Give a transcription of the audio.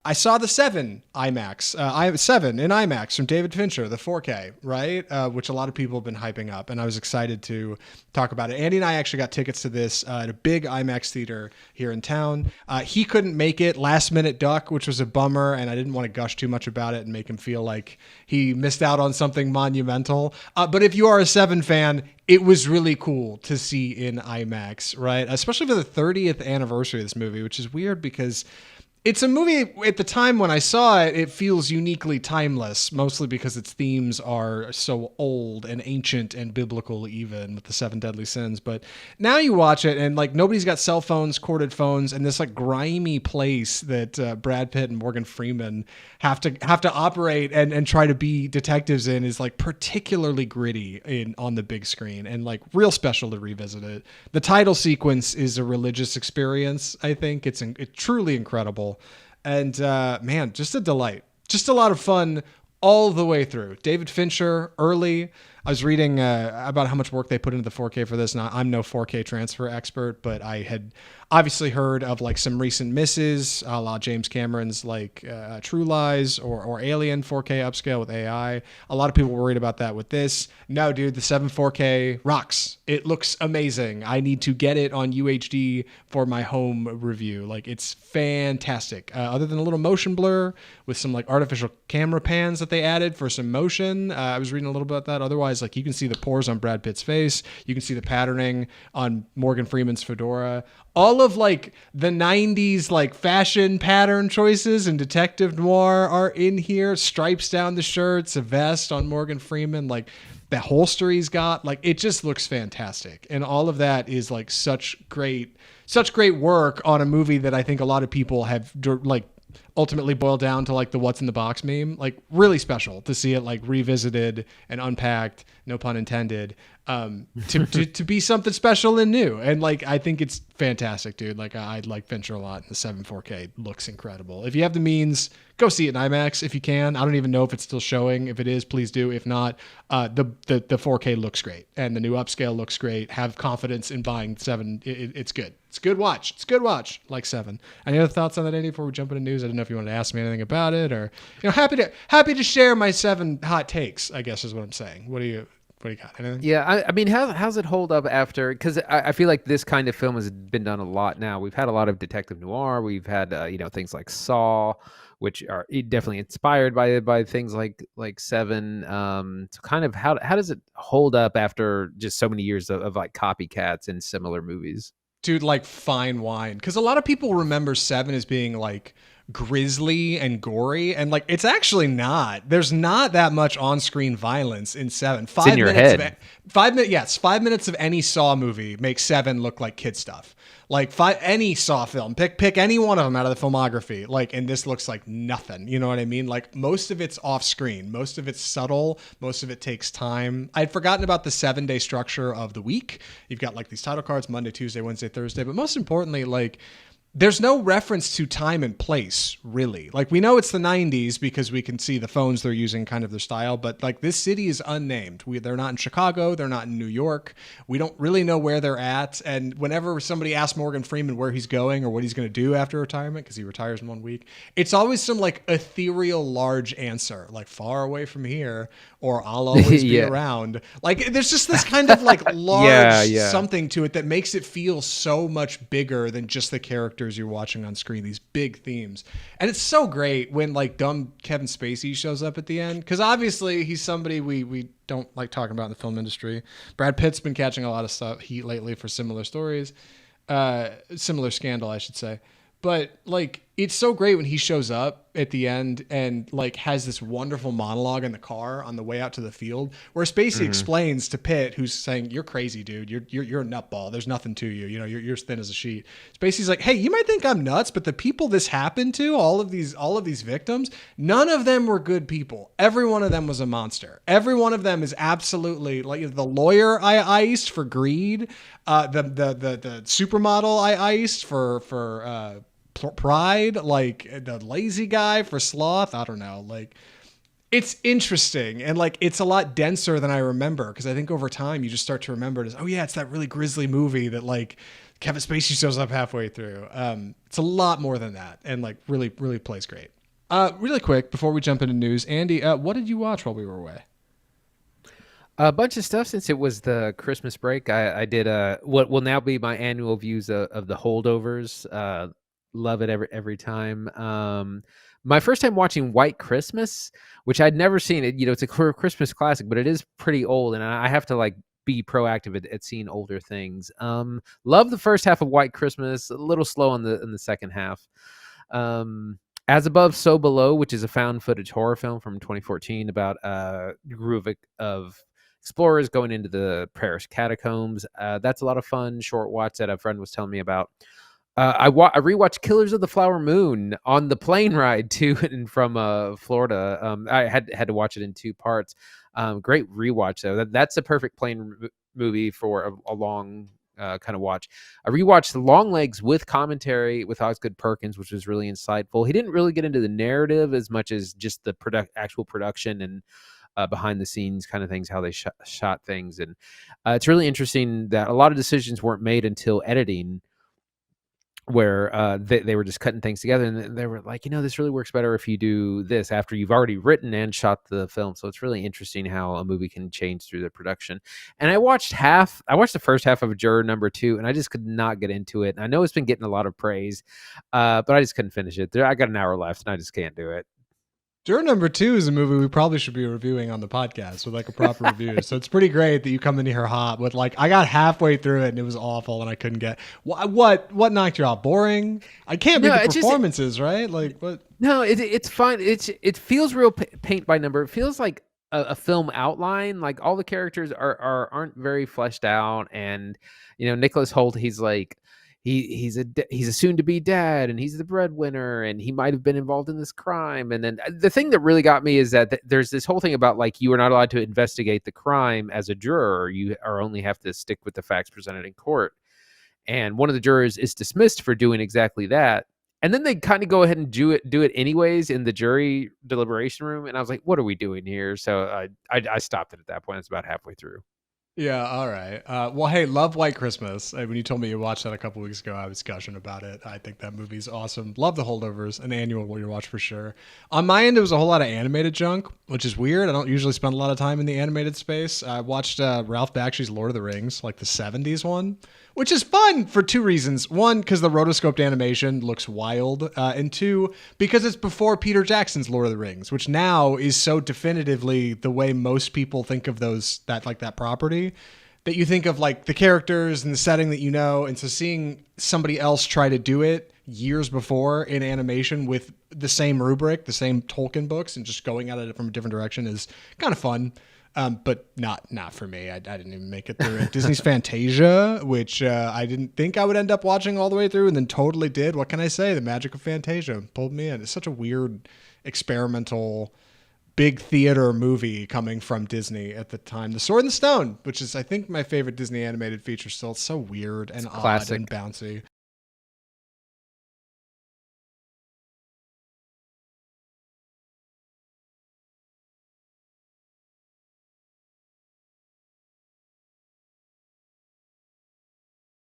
I saw the 7 IMAX, I 7 in IMAX from David Fincher, the 4K, right? Which a lot of people have been hyping up, and I was excited to talk about it. Andy and I actually got tickets to this at a big IMAX theater here in town. He couldn't make it, last minute duck, which was a bummer, and I didn't want to gush too much about it and make him feel like he missed out on something monumental. But if you are a 7 fan, it was really cool to see in IMAX, right? Especially for the 30th anniversary of this movie, which is weird because it's a movie at the time when I saw it, it feels uniquely timeless, mostly because its themes are so old and ancient and biblical, even with the 7 deadly sins. But now you watch it and like nobody's got cell phones, corded phones, and this like grimy place that Brad Pitt and Morgan Freeman have to operate and try to be detectives in is like particularly gritty on the big screen and like real special to revisit it. The title sequence is a religious experience. I think it's truly incredible. And man, just a delight. Just a lot of fun all the way through. David Fincher, early. I was reading about how much work they put into the 4K for this. Now, I'm no 4K transfer expert, but I had obviously heard of like some recent misses, a la James Cameron's like True Lies or Alien 4K upscale with AI. A lot of people were worried about that with this. No, dude, the 7 4K rocks. It looks amazing. I need to get it on UHD for my home review. Like, it's fantastic. Other than a little motion blur with some like artificial camera pans that they added for some motion. I was reading a little bit about that. Otherwise, like, you can see the pores on Brad Pitt's face. You can see the patterning on Morgan Freeman's fedora. All of like the 90s like fashion pattern choices and detective noir are in here. Stripes down the shirts, a vest on Morgan Freeman, like the holster he's got. Like, it just looks fantastic. And all of that is like such great work on a movie that I think a lot of people have like ultimately boiled down to like the what's in the box meme. Like, really special to see it like revisited and unpacked, no pun intended, to be something special and new. And like, I think it's fantastic, dude. Like, I like Fincher a lot. The 7 4K looks incredible. If you have the means, go see it in IMAX if you can. I don't even know if it's still showing. If it is, please do. If not, the 4K looks great and the new upscale looks great. Have confidence in buying 7. It's good. It's a good watch. It's a good watch. Like 7. Any other thoughts on that, Andy, before we jump into news? I didn't know if you wanted to ask me anything about it, or, you know, happy to share my 7 hot takes, I guess is what I'm saying. What do you got? Anything? Yeah, I mean, how's it hold up after? Because I feel like this kind of film has been done a lot now. We've had a lot of detective noir. We've had things like Saw, which are definitely inspired by things like 7. So kind of how does it hold up after just so many years of like copycats and similar movies? Dude, like fine wine. Because a lot of people remember 7 as being like grisly and gory, and like, it's actually not. There's not that much on-screen violence in 7. It's in your head. 5 minutes, yes, 5 minutes of any Saw movie makes 7 look like kid stuff. Like, any Saw film, pick any one of them out of the filmography, like, and this looks like nothing. You know what I mean? Like, most of it's off screen, most of it's subtle, most of it takes time. I'd forgotten about the 7-day structure of the week. You've got like these title cards: Monday, Tuesday, Wednesday, Thursday, but most importantly, like, there's no reference to time and place, really. Like, we know it's the 90s because we can see the phones they're using, kind of their style, but like, this city is unnamed. They're not in Chicago. They're not in New York. We don't really know where they're at. And whenever somebody asks Morgan Freeman where he's going or what he's going to do after retirement, because he retires in 1 week, it's always some like ethereal large answer, like far away from here, or I'll always be around. Like, there's just this kind of like large something to it that makes it feel so much bigger than just the character you're watching on screen, these big themes. And it's so great when like dumb Kevin Spacey shows up at the end, because obviously he's somebody we don't like talking about in the film industry. Brad Pitt's been catching a lot of heat lately for similar stories, similar scandal, I should say. But like, it's so great when he shows up at the end and like has this wonderful monologue in the car on the way out to the field, where Spacey explains to Pitt, who's saying, "You're crazy, dude. You're a nutball. There's nothing to you. You know, you're as thin as a sheet." Spacey's like, "Hey, you might think I'm nuts, but the people this happened to, all of these victims, none of them were good people. Every one of them was a monster. Every one of them is absolutely like the lawyer I iced for greed, the supermodel I iced for pride, like the lazy guy for sloth. I don't know. Like, it's interesting, and like, it's a lot denser than I remember, because I think over time you just start to remember it as, oh yeah, it's that really grisly movie that like Kevin Spacey shows up halfway through. It's a lot more than that, and like really, really plays great. Really quick before we jump into news, Andy, what did you watch while we were away? A bunch of stuff since it was the Christmas break. I did what will now be my annual views of the Holdovers. Love it every time. My first time watching White Christmas, which I'd never seen it. It's a Christmas classic, but it is pretty old, and I have to like be proactive at seeing older things. Love the first half of White Christmas. A little slow in the second half. As Above, So Below, which is a found footage horror film from 2014 about a group of explorers going into the Paris catacombs. That's a lot of fun. Short watch that a friend was telling me about. I rewatched Killers of the Flower Moon on the plane ride to and from Florida. I had to watch it in 2 parts. Great rewatch though. That's a perfect plane movie for a long kind of watch. I rewatched Longlegs with commentary with Osgood Perkins, which was really insightful. He didn't really get into the narrative as much as just the actual production and behind the scenes kind of things, how they shot things. And it's really interesting that a lot of decisions weren't made until editing, where they were just cutting things together, and they were like, this really works better if you do this after you've already written and shot the film. So it's really interesting how a movie can change through the production. And I watched the first half of Juror Number 2, and I just could not get into it. And I know it's been getting a lot of praise, but I just couldn't finish it. I got an hour left, and I just can't do it. Juror Number 2 is a movie we probably should be reviewing on the podcast with like a proper review. So it's pretty great that you come in here hot with like, I got halfway through it and it was awful and I couldn't get what knocked you out? Boring? I can't beat the performances, right? Like what? No, it's fine. It feels real paint by number. It feels like a film outline. Like all the characters aren't very fleshed out, and Nicholas Hoult, he's like he's a soon to be dad, and he's the breadwinner, and he might have been involved in this crime. And then the thing that really got me is that there's this whole thing about like you are not allowed to investigate the crime as a juror. You are only have to stick with the facts presented in court. And one of the jurors is dismissed for doing exactly that. And then they kind of go ahead and do it anyways in the jury deliberation room. And I was like, what are we doing here? So I stopped it at that point. It's about halfway through. Yeah, all right. Well, hey, love White Christmas. When you told me you watched that a couple weeks ago, I was gushing about it. I think that movie's awesome. Love The Holdovers, an annual you'll watch for sure. On my end, it was a whole lot of animated junk, which is weird. I don't usually spend a lot of time in the animated space. I watched Ralph Bakshi's Lord of the Rings, like the 70s one, which is fun for 2 reasons. 1, because the rotoscoped animation looks wild. And 2, because it's before Peter Jackson's Lord of the Rings, which now is so definitively the way most people think of that property, that you think of like the characters and the setting that and so seeing somebody else try to do it years before in animation with the same rubric, the same Tolkien books, and just going at it from a different direction is kind of fun. But not for me. I didn't even make it through it. Disney's Fantasia, which I didn't think I would end up watching all the way through, and then totally did. What can I say? The magic of Fantasia pulled me in. It's such a weird, experimental, big theater movie coming from Disney at the time. The Sword and the Stone, which is, I think, my favorite Disney animated feature still. It's so weird and odd and bouncy.